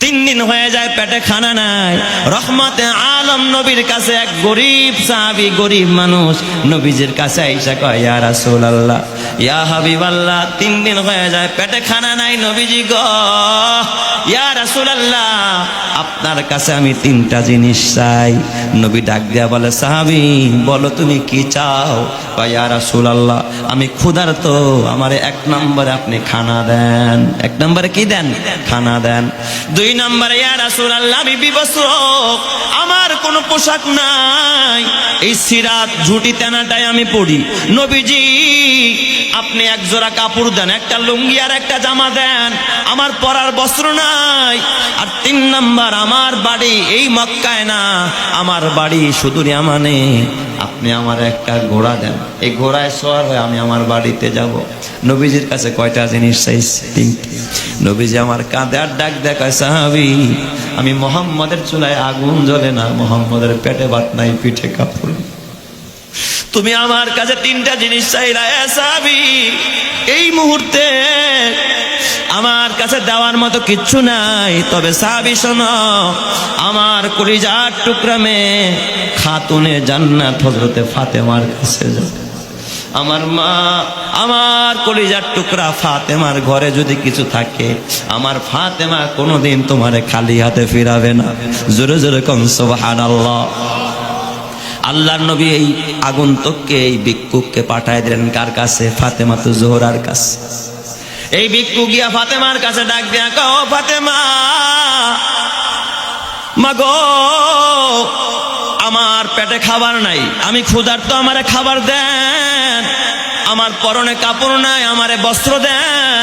3 দিন হয়ে যায় পেটে খানা নাই। রহমতে আলম নবীর কাছে এক গরিব সাহাবী, গরিব মানুষ নবীজির কাছে আইসা কয়, ইয়া রাসূলুল্লাহ, ইয়া হাবিবাল্লাহ, 3 দিন হয়ে যায় পেটে খানা নাই নবীজি গো, ইয়া রাসূলুল্লাহ, আপনার কাছে আমি 3টা জিনিস চাই। নবী ডাক দিয়া বলে, সাহাবী বলো তুমি কি চাও? কয়, ইয়া রাসূলুল্লাহ, আমি ক্ষুধার্ত, আমারে 1 নম্বরে আপনি খানা দেন। 1 নম্বরে কি দেন? খানা দেন। 2 নম্বরে, ইয়া রাসূলুল্লাহ, আমি বিবস্ত্র, আমার কোনো পোশাক নাই, এই সিরাত ঝুটি তেনাটাই আমি পড়ি। নবীজি আপনি 1 জোড়া কাপড় দেন, একটা লুঙ্গি আর একটা জামা দেন, আমার পরার বস্ত্র নাই। আর 3 নাম্বার, আমার বাড়ি এই মক্কায় না, আমার বাড়ি সুদূর ইয়ামানে, আপনি আমার একটা ঘোড়া দেন, এই ঘোড়ায় সওয়ার হয়ে আমি আমার বাড়িতে যাব। নবীজির কাছে কয়টা জিনিস চাইছি? 3টা। নবীজি আমার কাঁধে আর ডাক দেখায়, সাহাবী আমি মুহাম্মাদের চুলায় আগুন জ্বলে না, মুহাম্মাদের পেটে ভাত নাই, পিঠে কাপড়, তুমি আমার কাছে 3টা জিনিস চাইলা, এ সাহাবী এই মুহূর্তে আমার কাছে দেওয়ার মতো কিচ্ছু নাই। তবে সাহাবী শোনো, আমার কলিজার টুকরা মেয়ে খাতুনে জান্নাত হযরতে ফাতেমার কাছে যাও। আমার মা, আমার কলিজার টুকরা ফাতেমার ঘরে যদি কিছু থাকে, আমার ফাতেমা কোনোদিন তোমারে খালি হাতে ফিরাবে না। জোরে জোরে কোন সুবহানাল্লাহ। আল্লাহর নবী এই আগন্তুককে, এই ভিক্ষুককে পাঠায় দিলেন কার কাছে? ফাতেমাতু জোহরার কাছে। এই ভিক্ষুক গিয়া ফাতেমার কাছে ডাক দিয়া কও, ফাতেমা মাগো, আমার পেটে খাবার নাই, আমি ক্ষুধার্ত, আমারে খাবার দেন, আমার পরনে কাপড় নাই, আমারে বস্ত্র দেন,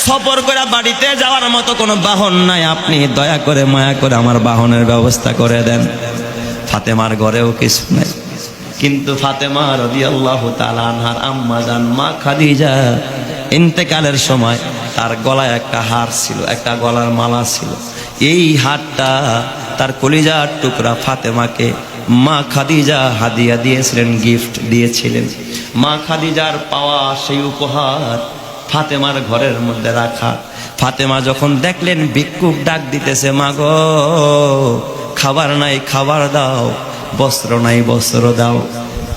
সফর করে বাড়িতে যাওয়ার মতো কোনো বাহন নাই, আপনি দয়া করে মায়া করে আমার বাহনের ব্যবস্থা করে দেন। ফাতেমার ঘরেও কিছু নাই, কিন্তু ফাতেমা রাদিয়াল্লাহু তাআলা আনহার আম্মা জান মা খাদিজা ইন্তেকালের সময় তার গলায় একটা হার ছিল, একটা গলার মালা ছিল। এই হারটা তার কলিজার টুকরা ফাতেমাকে মা খাদিজা হাদিয়া দিয়েছিলেন, গিফট দিয়েছিলেন। মা খাদিজার পাওয়া সেই উপহার ফাতেমার ঘরের মধ্যে রাখা। ফাতেমা যখন দেখলেন ভিক্ষুক ডাক দিতেছে, মা গো খাবার নাই, খাবার দাও, বস্ত্র নাই, বস্ত্র দাও,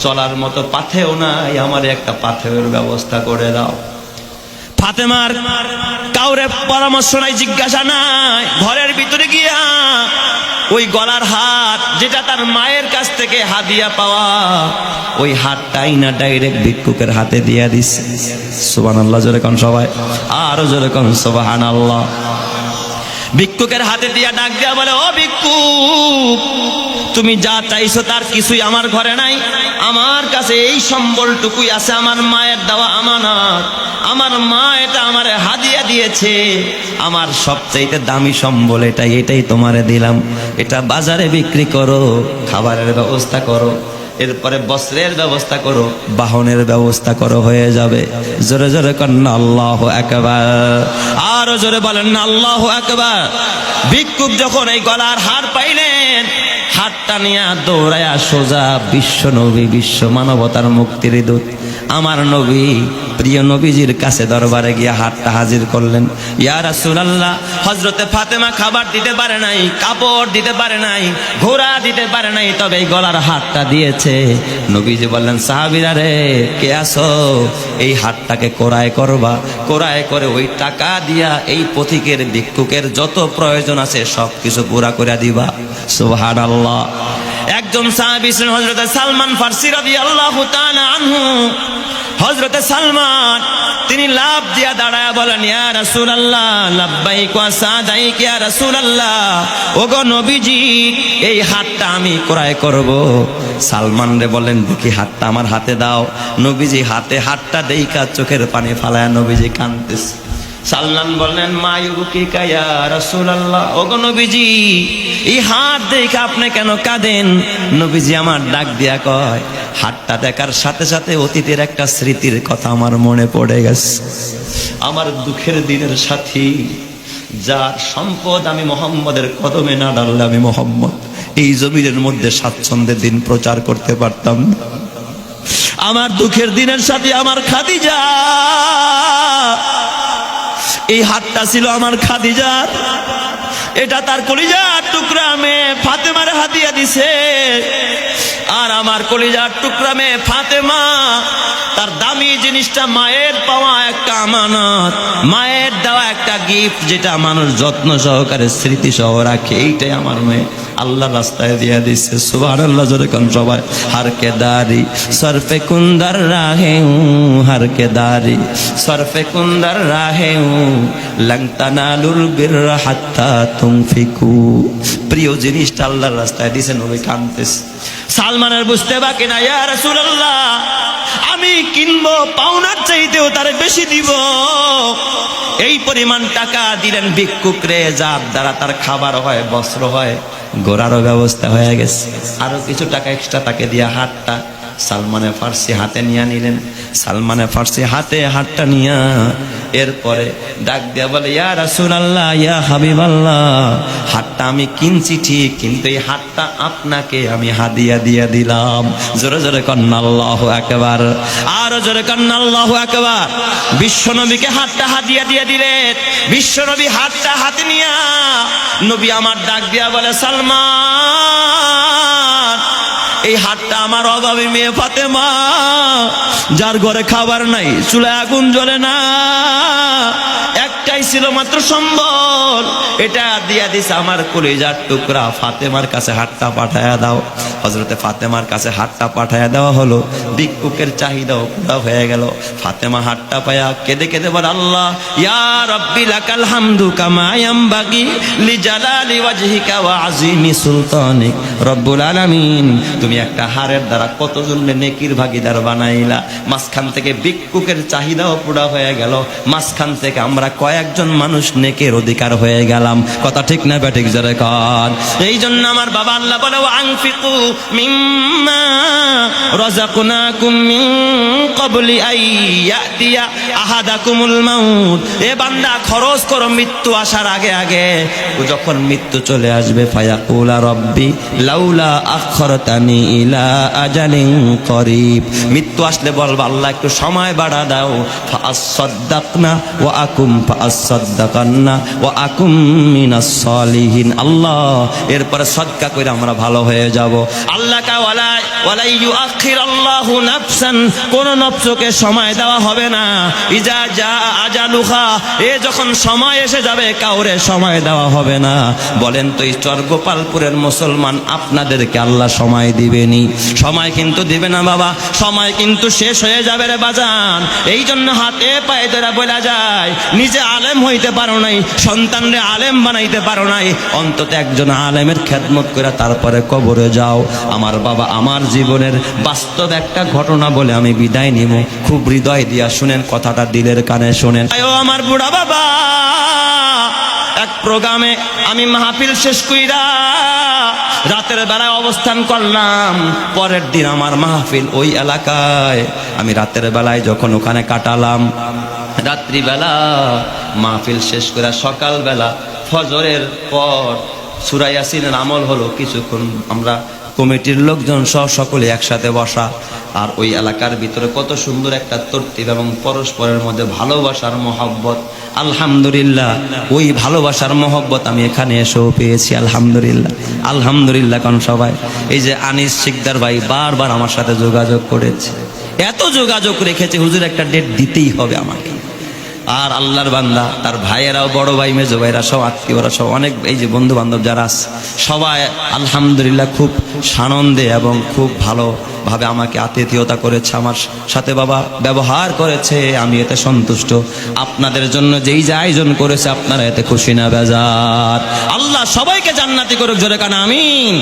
চলার মতো পাথেও নাই, আমার একটা পাথের ব্যবস্থা করে দাও। ফাতেমার কাউরে পরামর্শ নাই, জিজ্ঞাসা নাই, ঘরের ভিতরে গিয়া ওই গলার হাত, যেটা তার মায়ের কাছ থেকে হাদিয়া পাওয়া, ওই হাতটাই না ডাইরেক্ট ভিক্ষুকের হাতে দিয়া দিছে। সুবহানাল্লাহ, জোরে কোন সবাই, আরো জোরে কোন সুবহানাল্লাহ। ভিক্ষুকের হাতে দিয়া ডাক দিয়া বলে, ও ভিক্ষুক, তুমি যা চাইছো তার কিছুই আমার ঘরে নাই, আমার কাছে এই সম্বলটুকুই আছে, আমার মায়ের দেওয়া আমানত, আমার মা এটা আমারে হাদিয়া দিয়েছে, আমার সবচাইতে দামি সম্বল এটাই, এটাই তোমারে দিলাম, এটা বাজারে বিক্রি করো, খাবারের ব্যবস্থা করো, এরপরে বস্ত্রের ব্যবস্থা করো, বাহনের ব্যবস্থা করো, হয়ে যাবে। জোরে জোরে কন্না আল্লাহু আকবার, আরো জোরে বলেন না আল্লাহু আকবার। ভিক্ষুক যখন এই গলার হার পাইলেন, হাতটা নিয়ে দৌড়ায়া সোজা বিশ্ব নবী, বিশ্ব মানবতার মুক্তির দূত আমার নবী, প্রিয় নবীজির কাছে দরবারে গিয়া হাতটা হাজির করলেন। ইয়া রাসূলুল্লাহ, হযরতে ফাতেমা খাবার দিতে পারে নাই, কাপড় দিতে পারে নাই, ঘোড়া দিতে পারে নাই, তবে এই গলার হাতটা দিয়েছে। নবীজি বললেন, সাহাবীরা রে, কে আছো? এই হাতটাকে কোরায় করবা, কোরায় করে ওই টাকা দিয়া এই পথিকের ভিক্ষুকের যত প্রয়োজন আছে সব কিছু পুরা করে দিবা। সুবহানাল্লাহ। একজন সাহাবী ছিলেন হযরতে সালমান ফারসি রাদিয়াল্লাহু তাআলা আনহু। হযরতে সালমান তিনি লাভ দিয়া দাঁড়ায় বলেন, ইয়া রাসূলুল্লাহ, লাব্বাইক ওয়া সাদাইক ইয়া রাসূলুল্লাহ, ওগো নবীজি, এই হাতটা আমি ক্রয় করব। সালমান রে বলেন, দেখি হাতটা আমার হাতে দাও। নবীজি হাতে হাতটা দেইকা চোখের পানি ফালায়া নবীজি কাঁদতেছে। সালমান বললেন, মা ইউবকিকা ইয়া রাসূলুল্লাহ, ওগো নবীজি, এই হাত দেখে আপনি কেন কাঁদেন? নবীজি আমার ডাক দিয়া কয়, হাতটা দেখার সাথে সাথে অতীতের একটা স্মৃতির কথা আমার মনে পড়ে গেছে। আমার দুঃখের দিনের সাথী, যার সম্পদ আমি মুহাম্মদের কদমে না ডাললে আমি মুহাম্মদ এই জমিনের মধ্যে স্বাচ্ছন্দ্যের দিন প্রচার করতে পারতাম না। আমার দুঃখের দিনের সাথে আমার খাদিজা, এই হাতটা ছিল আমার খাদিজার। এটা তার কলিজার টুকরা মেয়ে ফাতেমার হাদিয়া দিছে। আর আমার কলিজার টুকরা মেয়ে ফাতেমা তার দামি জিনিসটা মায়ের পাওয়া একটা আমানত, মায়ের দেওয়া একটা গিফট, যেটা মানুষ যত্ন সহকারে স্মৃতি সহ রাখে, এইটাই আমার মেয়ে আল্লাহর রাস্তায় দিয়ে দিচ্ছে। সুবহানাল্লাহ জোরে কোন সবাই। হার কে দারি সরফে কুন্দর রাহে হার কে দারি সরফে কুন্দর রাহে লং তানালুল বিররা হাত্তা তুনফিকু। প্রিয় জিনিসটা আল্লাহর রাস্তায় দিয়েছেন, নবী কাঁদতেছে। সালমানের বুঝতে বাকি না, ইয়া রাসূলুল্লাহ আমি কিনবো পাওনার চাইতেও তার বেশি দিব। এই পরিমাণ টাকা দিলেন ভিক্ষুকরে, যার দ্বারা তার খাবার হয়, বস্ত্র হয়, গোড়ারও ব্যবস্থা হয়ে গেছে। আরো কিছু টাকা এক্সট্রা তাকে দিয়া হাতটা সালমানে ফার্সি হাতে নিয়ে নিলেন। সালমানে ফার্সি হাতে হাতটা নিয়া এরপরে ডাক দিয়া বলে, ইয়া রাসূলুল্লাহ ইয়া হাবিবাল্লাহ, হাতটা আমি কিনছি ঠিক, কিন্তু এই হাতটা আপনাকে আমি হাদিয়া দিয়ে দিলাম। জোরে জোরে কন্না আল্লাহু আকবার, আরো জোরে কন্না আল্লাহু আকবার। বিশ্বনবীকে হাতটা হাদিয়া দিয়ে দিলেন। বিশ্বনবী হাতটা হাতে নিয়া নবী আমার ডাক দিয়া বলে, সালমান এই হাতটা আমার অভাবী মেয়ে ফাতেমা, যার ঘরে খাবার নাই, চুলায় আগুন জ্বলে না, একটাই ছিল মাত্র সম্বল, এটা দিয়া দিছে আমার কলিজার টুকরা ফাতেমার কাছে হাতটা পাঠায়া দাও। হযরতে ফাতেমার কাছে হাতটা পাঠায়া দেওয়া হলো। ভিক্ষুকের চাহিদাও পুরা হয়ে গেল। ফাতেমা হাতটা পায়া কেঁদে কেঁদে বলে, আল্লাহ ইয়া রাব্বি লাকাল হামদু কামা ইয়ামবাগি লিজালালি ওয়াজহিকা ওয়া আযীমি সুলতানিক রব্বুল আলামিন। তুমি একটা হারের দ্বারা কতজনকে নেকির ভাগীদার বানাইলা। মাঝখান থেকে ভিক্ষুকের চাহিদাও পুরা হয়ে গেল, মাঝখান থেকে আমরা কয়েকজন মানুষ নেকের অধিকার হয়ে গেলাম। কথা ঠিক না বেঠিক জোরে কর। এই জন্য আমার বাবা আল্লাহ বলে, ওয়া আনফিকু মিম্মা রাযাকনাকুম মিন ক্বাবলি আইয়াতিয়া আহাদাকুমুল মাউত। এ বান্দা খরচ করো মৃত্যু আসার আগে আগে। যখন মৃত্যু চলে আসবে, ফায়াকুলা রব্বি লাউলা আখরতানি ইলা আজালিন করিব, মৃত্যু আসলে বলবা আল্লাহ একটু সময় বাড়া দাও। ফাআসসাদদাকনা ওয়া আকুম ফাআসসাদদাকান্না ওয়া আকুম মিনাস সালিহিন। আল্লাহ এরপরে সদকা করে আমরা ভালো হয়ে যাব। আল্লাহ কা ওয়ালা ইউআখিরাল্লাহু নাফসান, কোন নফসকে সময় দেওয়া হবে না। ইজা জা আজালুহা, এ যখন সময় এসে যাবে কাউরে সময় দেওয়া হবে না। বলেন তো এই চরগোপালপুরের মুসলমান আপনাদেরকে আল্লাহ সময় দিবেনি? সময় কিন্তু দিবে না বাবা, সময় কিন্তু শেষ হয়ে যাবে রে বাজান। এই জন্য হাতে পায়ে ধরে বলা যায়, নিজে আলেম হইতে পারো নাই, সন্তানরে আলেম বানাইতে পারো নাই, অন্তত একজন আলেমের খেদমত করে তারপরে কবরে যাও। আমার বাবা আমার জীবনের বাস্তব একটা ঘটনা বলে আমি বিদায় নিব। খুব হৃদয় দিয়া শুনেন কথাটা, দিলের কানে শুনেন। আমার বুড়া বাবা, এক প্রোগ্রামে আমি মাহফিল শেষ কইরা রাতের বেলায় অবস্থান করলাম। পরের দিন আমার মাহফিল ওই এলাকায়। আমি রাতের বেলায় যখন ওখানে কাটালাম, রাত্রিবেলা মাহফিল শেষ করে সকালবেলা ফজরের পর সূরা ইয়াসিনের আমল হলো। কিছুক্ষণ আমরা কমিটির লোকজন সহ সকলে একসাথে বসা। আর ওই এলাকার ভিতরে কত সুন্দর একটা তরতিব এবং পরস্পরের মধ্যে ভালোবাসার মহব্বত। আলহামদুলিল্লাহ, ওই ভালোবাসার মহব্বত আমি এখানে এসেও পেয়েছি। আলহামদুলিল্লাহ, আলহামদুলিল্লাহ। কারণ সবাই, এই যে আনিস শিকদার ভাই বারবার আমার সাথে যোগাযোগ করেছে, এত যোগাযোগ রেখেছে, হুজুর একটা ডেট দিতেই হবে আমাকে। আর আল্লাহর বান্দা, তার ভাইয়েরাও, বড় ভাই মেজো ভাইরা সব, আত্মীয়রা সব, অনেক এই যে বন্ধু বান্ধব যারা আছে সবাই আলহামদুলিল্লাহ খুব সানন্দে এবং খুব ভালোভাবে আমাকে আতিথেয়তা করেছে, আমার সাথে বাবা ব্যবহার করেছে। আমি এতে সন্তুষ্ট। আপনাদের জন্য যেই যে আয়োজন করেছে আপনারা এতে খুশি না বেজার? আল্লাহ সবাইকে জান্নাতি করুক, জোরে কান আমিন।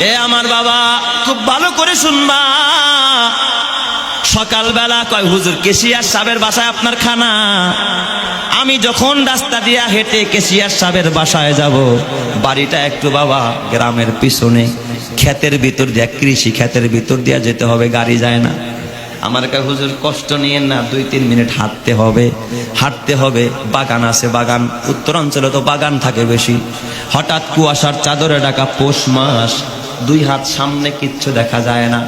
এ আমার বাবা খুব ভালো করে শুনবা। সকালবেলা কয়, হুজুর কেশিয়ার সাহেবের বাসায় আপনার খানা। আমি যখন রাস্তা দিয়া হেঁটে কেশিয়ার সাহেবের বাসায় যাব, বাড়িটা একটু বাবা গ্রামের পিছনে, ক্ষেতের ভিতর দিয়া, কৃষি ক্ষেতের ভিতর দিয়া যেতে হবে, গাড়ি যায় না। আমার কাছে হুজুর কষ্ট নিয়েন না, 2-3 মিনিট হাঁটতে হবে। বাগান আছে, বাগান, উত্তরাঞ্চলে তো বাগান থাকে বেশি। হঠাৎ কুয়াশার চাদরে ঢাকা পৌষ মাস, 2 হাত সামনে কিচ্ছু দেখা যায় না।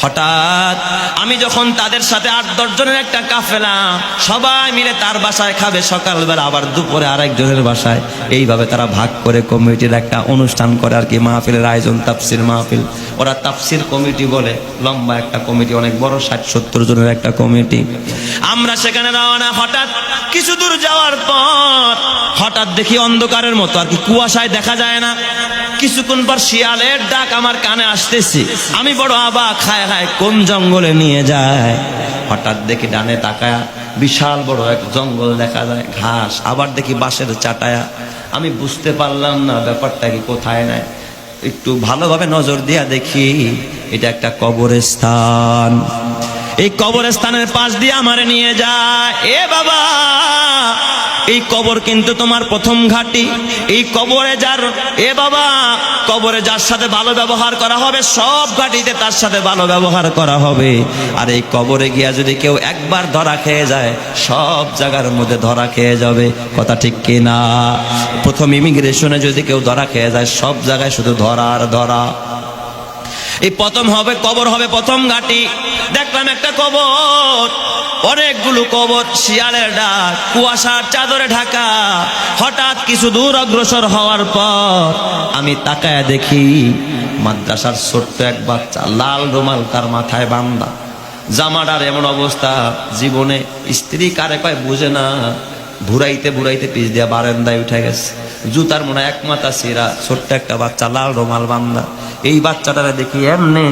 হঠাৎ আমি যখন তাদের সাথে 8-10 জনের একটা কাফেলা, সবাই মিলে তার বাসায় খাবে, সকালবেলা আবার দুপুরে আরেকজনের বাসায়, এইভাবে তারা ভাগ করে কমিটির একটা অনুষ্ঠান করে আর কি, মাহফিলের আয়োজন, তাফসির মাহফিল। ওরা তাফসির কমিটি বলে, লম্বা একটা কমিটি, অনেক বড়, 60-70 জনের একটা কমিটি। আমরা সেখানে রওনা। হঠাৎ কিছু দূর যাওয়ার পর হঠাৎ দেখি অন্ধকারের মতো আর কি, কুয়াশায় দেখা যায় না। কিছুক্ষণ পর শিয়ালের ডাক আমার কানে আসতেছে। আমি বড় অবাক, খায় কোন জঙ্গলে নিয়ে যায়। হঠাৎ দেখি ডানে তাকায়া বিশাল বড় এক জঙ্গল দেখা যায়, ঘাস, আবার দেখি বাঁশের চাটায়া। আমি বুঝতে পারলাম না ব্যাপারটা কি, কোথায় নাই। একটু ভালোভাবে নজর দিয়া দেখি এটা একটা কবরস্থান। এই কবরস্থানের পাশ দিয়ে আমারে নিয়ে যায়। এ বাবা, এই কবর কিন্তু তোমার প্রথম ঘাঁটি। এই কবরে যার, এ বাবা, কবরে যার সাথে ভালো ব্যবহার করা হবে, সব ঘাঁটিতে তার সাথে ভালো ব্যবহার করা হবে। আর এই কবরে গিয়া যদি কেউ একবার ধরা খেয়ে যায়, সব জায়গার মধ্যে ধরা খেয়ে যাবে। কথা ঠিক কিনা? প্রথম ইমিগ্রেশনে যদি কেউ ধরা খেয়ে যায়, সব জায়গায় শুধু ধরা আর ধরা। এই প্রথম হবে, কবর হবে প্রথম ঘাঁটি। দেখলাম একটা কবর, অনেকগুলো কবর, শিয়ালের ডাক, কুয়াশার চাদরে ঢাকা। হঠাৎ কিছু দূর অগ্রসর হওয়ার পর আমি তাকায় দেখি মাদ্রাসার ছোট্ট এক বাচ্চা, লাল রুমাল তার মাথায় বান্ধা, জামাটার এমন অবস্থা, জীবনে স্ত্রী কারে কয় বুঝে না, ঘুরাইতে ঘুরাইতে পিছ দিয়া বারান্দায় উঠে গেছে। জুতার মনে এক মাথা ছিঁড়া, ছোট্ট একটা বাচ্চা, লাল রুমাল বান্ধা। এই বাচ্চাটারে দেখি এমনি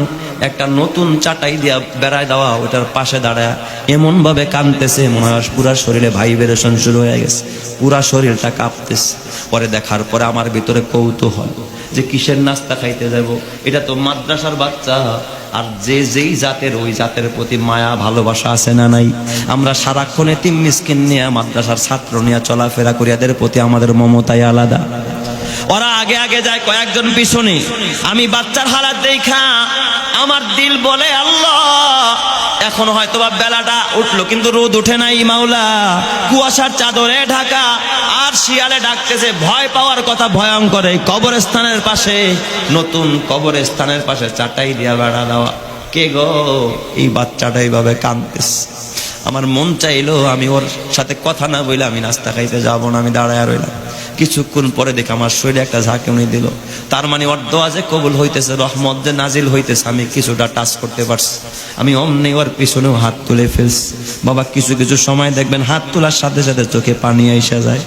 একটা নতুন চাটাই দিয়া বেড়ায় দেওয়া, ওটার পাশে দাঁড়ায় এমন ভাবে কাঁদতেছে, মনে হয় পুরা শরীরে ভাইব্রেশন শুরু হয়ে গেছে, পুরা শরীরটা কাঁপতেছে। পরে দেখার পরে আমার ভিতরে কৌতূহল যে কিসের নাস্তা খাইতে যাব, এটা তো মাদ্রাসার বাচ্চা। আর যে যেই জাতের, ওই জাতের প্রতি মায়া ভালোবাসা আছে না নাই? আমরা সারাক্ষণ এতিম মিসকিন নিয়ে, মাদ্রাসার ছাত্র নিয়ে চলাফেরা করি, এদের প্রতি আমাদের মমতাই আলাদা। ওরা আগে আগে যায়, কয়েকজন পিছনে। আমি বাচ্চার হালাত দেখা আমার দিল বলে, আল্লাহ, এখন হয়তো বা বেলাটা উঠলো কিন্তু রোদ উঠে নাই মাওলা, কুয়াশার চাদরে ঢাকা, আর শিয়ালে ডাকতেছে। ভয় পাওয়ার কথা ভয়ঙ্কর। এই কবরস্থানের পাশে, নতুন কবরস্থানের পাশে চাটাই দিয়া বেড়া দেওয়া। কে গো? এই বাচ্চাটা এইভাবে কাঁদতেছে। আমার মন চাইলো আমি ওর সাথে কথা না বলে আমি নাস্তা খাইতে যাবো না, আমি দাঁড়ায় রইলাম। কিছুক্ষণ পরে দেখে আমার শরীরে একটা ঝাঁকুনি দিল। তার মানে ওর দোয়া যে কবুল হইতেছে, রহমত যে নাজিল হইতেছে, আমি কিছুটা টাচ করতে পারছি। আমি অমনি ওর পিছনেও হাত তুলে ফেলছি। বাবা, কিছু কিছু সময় দেখবেন হাত তোলার সাথে সাথে চোখে পানি এসে যায়।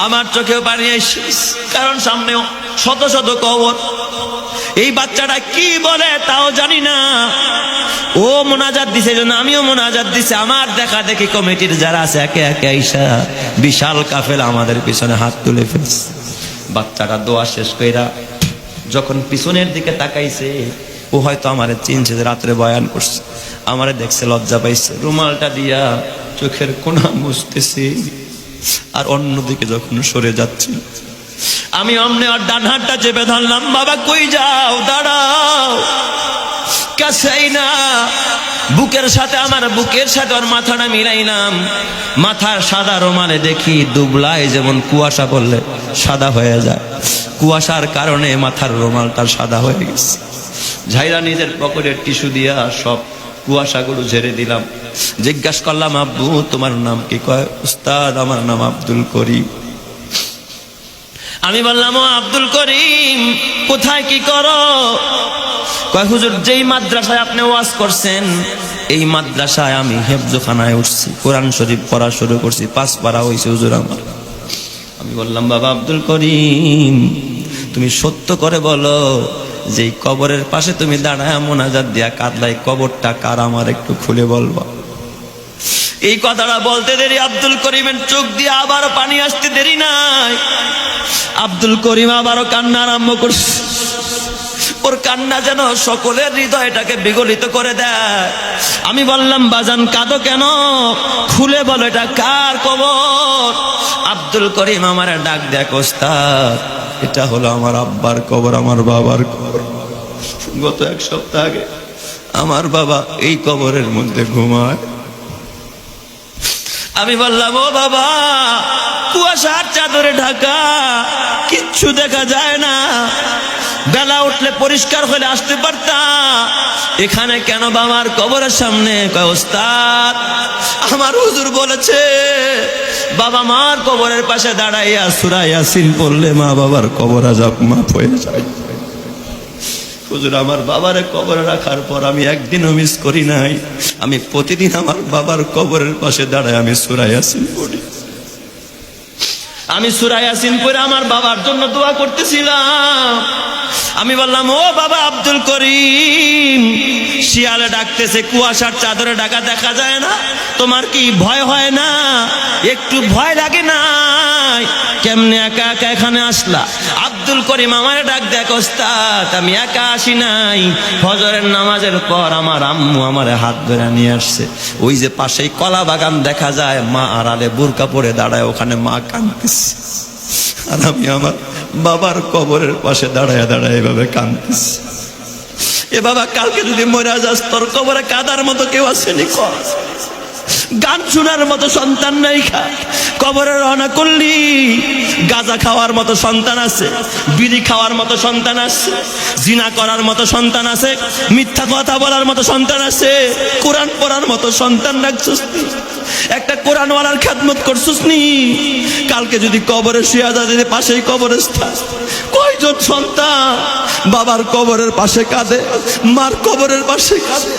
আমার চোখেও পানি এসে, কারণ সামনেও শত শত কবর। এই বাচ্চাটা কি বলে তাও জানি না। ও মোনাজাত দিছে, জন্য আমিও মোনাজাত দিছি। আমার দেখা দেখি কমিটির যারা আছে একে একে আইসা বিশাল কাফেলা আমাদের পিছনে হাত তুলে ফেলছে। বাচ্চাটা দোয়া শেষ কইরা যখন পিছনের দিকে তাকাইছে, ও হয়তো আমারে চিনছে যে রাত্রে বয়ান করছে। আমারে দেখছে, লজ্জা পাইছে, রুমালটা দিয়া চোখের কোণা মুছতেছি। আর অন্যদিকে যখন সরে যাচ্ছে, আমি অমনে আর ডান হাতটা চেপে ধরলাম। বাবা কই যাও? দাঁড়াও। কাছেই না, বুকের সাথে, আমার বুকের সাথে ওর মাথাটা মিলাইলাম। মাথার সাদা রুমালে দেখি দুবলায় যেমন কুয়াশা পড়লে সাদা হয়ে যায়, কুয়াশার কারণে মাথার রুমালটা সাদা হয়ে গেছে। ঝাইরা নিজের পকেটের টিস্যু দিয়া সব কুয়াশাগুলো ঝেড়ে দিলাম। জিজ্ঞাসা করলাম, আব্বু তোমার নাম কি? কয়, উস্তাদ আমার নাম আব্দুল করিম। আমি বললাম, ও আব্দুল করিম, কোথায় কি করো? কয়, হুজুর, যেই মাদ্রাসায় আপনি ওয়াজ করছেন, এই মাদ্রাসায় আমি হেফজখানায় উঠছি, কোরআন শরীফ পড়া শুরু করছি, 5 পারা হয়েছে হুজুর আমার। আমি বললাম, বাবা আব্দুল করিম, তুমি সত্য করে বলো, যে কবরের পাশে তুমি দাঁড়ায় মোনাজাত দিয়া কাঁদলাই, কবরটা কার, আমার একটু খুলে বলবা। এই কথাটা বলতে দেরি আব্দুল করিমের চোখ দিয়ে আবারও পানি আসতে দেরি নাই। আব্দুল করিম আবারও কান্না আরম্ভ করছে। ওর কান্না যেন সকলের হৃদয়টাকে বিগলিত করে দেয়। আমি বললাম, বাজান কাঁদো কেন? খুলে বলো, এটা কার কবর? আব্দুল করিম আমার ডাক দেখ, ওস্তাদ, এটা হলো আমার আব্বার কবর, আমার বাবার কবর। গত 1 সপ্তাহ আগে আমার বাবা এই কবরের মধ্যে ঘুমায়। আমি বললাম, ও বাবা, কুয়াশার চাদরে ঢাকা, কিচ্ছু দেখা যায় না। বেলা উঠলে পরিষ্কার হলে আসতে পারতাম, এখানে কেন বাবার কবরের সামনে? কয় ওস্তাদ, আমার হুজুর বলেছে বাবা মার কবরের পাশে দাঁড়াইয়া সূরা ইয়াসিন পড়লে মা বাবার কবর আযাব মাফ হয়ে যায়। হুজুর, আমার বাবারে কবরে রাখার পর আমি একদিনও মিস করি নাই, আমি প্রতিদিন আমার বাবার কবরের পাশে দাঁড়ায় আমি সূরা ইয়াসিন পড়ি। আমি সূরা ইয়াসিন পড়ে আমার বাবার জন্য দোয়া করতেছিলাম। আমি বললাম, ও বাবা আব্দুল করিম, শিয়ালে ডাকতেছে, কুয়াশার চাদরে ঢাকা দেখা যায় না, তোমার কি ভয় হয় না? একটু ভয় লাগে না? কেমনে একা একা এখানে আসলা? আব্দুল করিম আমারে ডাক দেখ, ওস্তাদ আমি একা আসি নাই, ফজরের নামাজের পর আমার আম্মু আমারে হাত ধরে নিয়ে আসছে। ওই যে পাশেই কলা বাগান দেখা যায়, মা আড়ালে বোরকা পরে দাঁড়ায়, ওখানে মা কাঁদতেছে, আর আমি আমার বাবার কবরের পাশে দাঁড়ায় দাঁড়ায় এভাবে কাঁদতেছি। এ বাবা, কালকে যদি মরে যাস তোর কবরে কাদার মতো কেউ আসেনি? কর। গান শোনার মতো সন্তান নাই, খা কবরে রওনা করলি। গাঁজা খাওয়ার মতো সন্তান আছে, বিড়ি খাওয়ার মতো সন্তান আছে, জিনা করার মতো সন্তান আছে, মিথ্যা কথা বলার মতো সন্তান আছে, কোরআন পড়ার মতো সন্তান রাখছিস নি, একটা কোরআনওয়ালার খেদমত করছিস নি। কালকে যদি কবরে শুয়ে যা, যদি পাশেই কবরস্থান, কয়জন সন্তান বাবার কবরের পাশে কাঁদে, মার কবরের পাশে কাঁদে।